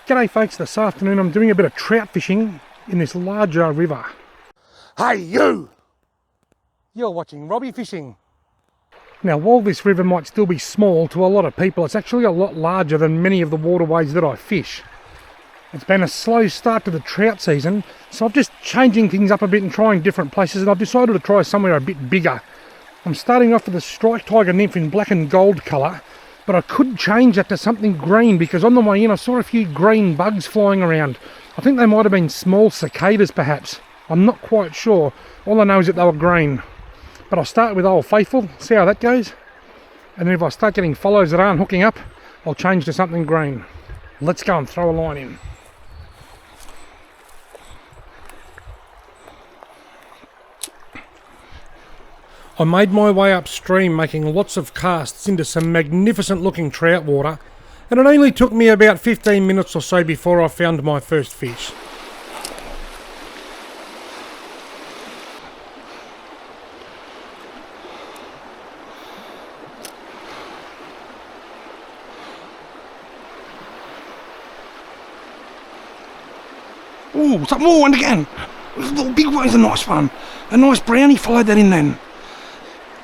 G'day folks, this afternoon I'm doing a bit of trout fishing in this larger river. Hey you! You're watching Robbie Fishing. Now while this river might still be small to a lot of people, it's actually a lot larger than many of the waterways that I fish. It's been a slow start to the trout season, so I'm just changing things up a bit and trying different places, and I've decided to try somewhere a bit bigger. I'm starting off with a striped tiger nymph in black and gold colour, but I could change that to something green because on the way in I saw a few green bugs flying around. I think they might have been small cicadas perhaps. I'm not quite sure. All I know is that they were green. But I'll start with Old Faithful, see how that goes. And then if I start getting follows that aren't hooking up, I'll change to something green. Let's go and throw a line in. I made my way upstream making lots of casts into some magnificent looking trout water, and it only took me about 15 minutes or so before I found my first fish. Oh, something more, and again! A little big one is a nice one. A nice brownie followed that in then.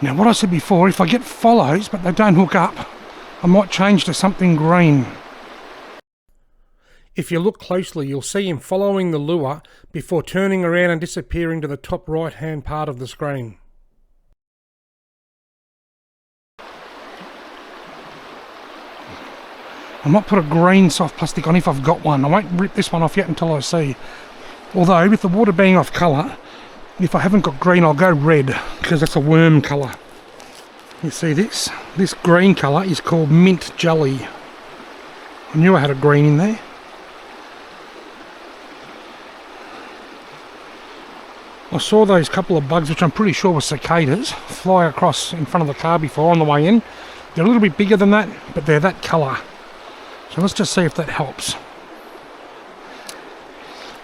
Now what I said before, if I get follows but they don't hook up, I might change to something green. If you look closely you'll see him following the lure before turning around and disappearing to the top right hand part of the screen. I might put a green soft plastic on if I've got one. I won't rip this one off yet until I see. Although with the water being off colour, if I haven't got green I'll go red because that's a worm colour. You see this? This green colour is called mint jelly. I knew I had a green in there. I saw those couple of bugs, which I'm pretty sure were cicadas, fly across in front of the car before on the way in. They're a little bit bigger than that, but they're that colour. So let's just see if that helps.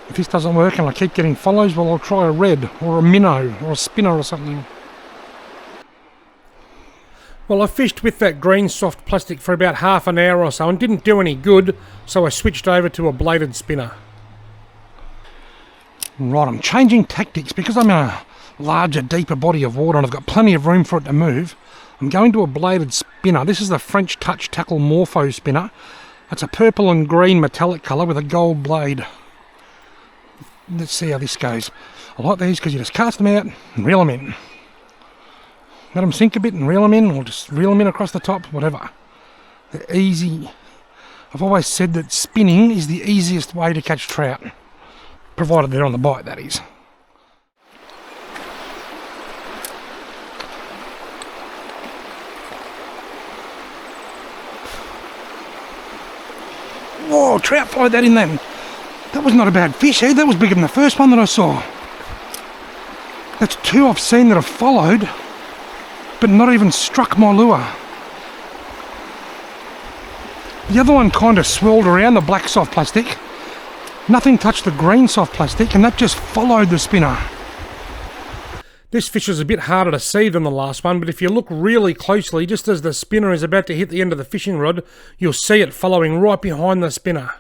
If this doesn't work and I keep getting follows, well I'll try a red or a minnow or a spinner or something. Well, I fished with that green soft plastic for about half an hour or so and didn't do any good, so I switched over to a bladed spinner. Right, I'm changing tactics because I'm in a larger, deeper body of water and I've got plenty of room for it to move. I'm going to a bladed spinner. This is the French Touch Tackle Morpho spinner. It's a purple and green metallic colour with a gold blade. Let's see how this goes. I like these because you just cast them out and reel them in. Let them sink a bit and reel them in, or just reel them in across the top, whatever. They're easy. I've always said that spinning is the easiest way to catch trout. Provided they're on the bite, that is. Whoa, trout followed that in then. That was not a bad fish, eh? That was bigger than the first one that I saw. That's two I've seen that have followed, but not even struck my lure. The other one kind of swirled around the black soft plastic. Nothing touched the green soft plastic, and that just followed the spinner. This fish is a bit harder to see than the last one, but if you look really closely, just as the spinner is about to hit the end of the fishing rod, you'll see it following right behind the spinner.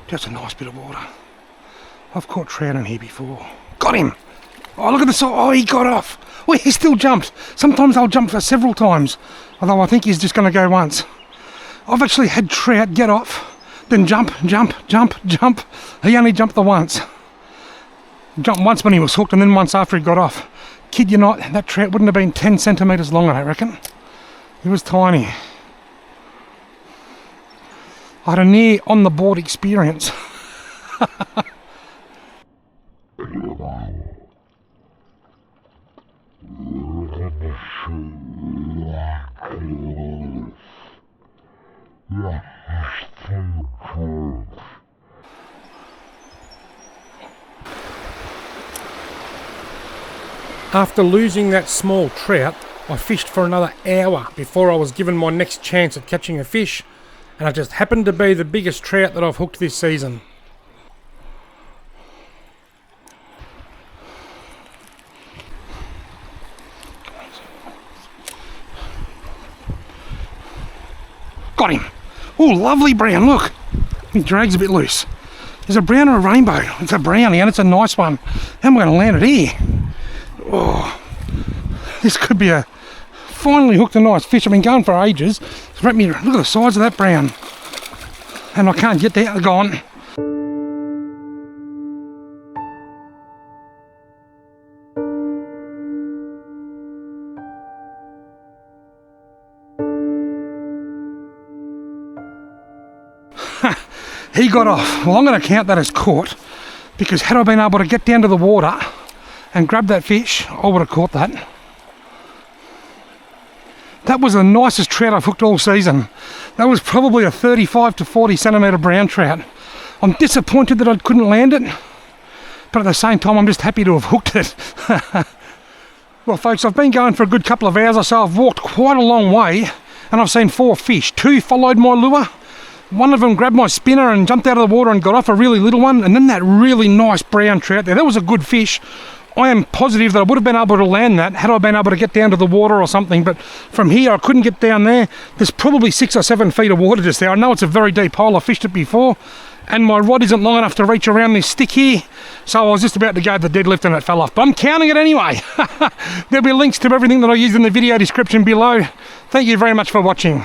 Just a nice bit of water. I've caught trout in here before. Got him! Oh, look at the size. Oh, he got off. Well, he still jumped. Sometimes I'll jump for several times, although I think he's just going to go once. I've actually had trout get off, then jump, jump, jump, jump. He only jumped the once. Jumped once when he was hooked and then once after he got off. Kid you not, that trout wouldn't have been 10 centimetres long, I reckon. He was tiny. I had a near on-the-board experience. After losing that small trout, I fished for another hour before I was given my next chance at catching a fish, and it just happened to be the biggest trout that I've hooked this season. got him. Oh, lovely brown, look. He drags a bit loose. There's a brown or a rainbow. It's a brownie and it's a nice one. How am I going to land it here? Oh, this could be a... Finally hooked a nice fish. I've been going for ages. Look at the size of that brown. And I can't get there, they're gone. He got off. Well, I'm going to count that as caught, because had I been able to get down to the water and grab that fish, I would have caught that. That was the nicest trout I've hooked all season. That was probably a 35 to 40 centimetre brown trout. I'm disappointed that I couldn't land it, but at the same time I'm just happy to have hooked it. Well folks, I've been going for a good couple of hours or so. I've walked quite a long way and I've seen 4 fish. 2 followed my lure. One of them grabbed my spinner and jumped out of the water and got off, a really little one, and then that really nice brown trout there. That was a good fish. I am positive that I would have been able to land that had I been able to get down to the water or something, but from here I couldn't get down there. There's probably 6 or 7 feet of water just there. I know it's a very deep hole, I've fished it before, and my rod isn't long enough to reach around this stick here, so I was just about to go to the deadlift and it fell off, but I'm counting it anyway. There'll be links to everything that I used in the video description below. Thank you very much for watching.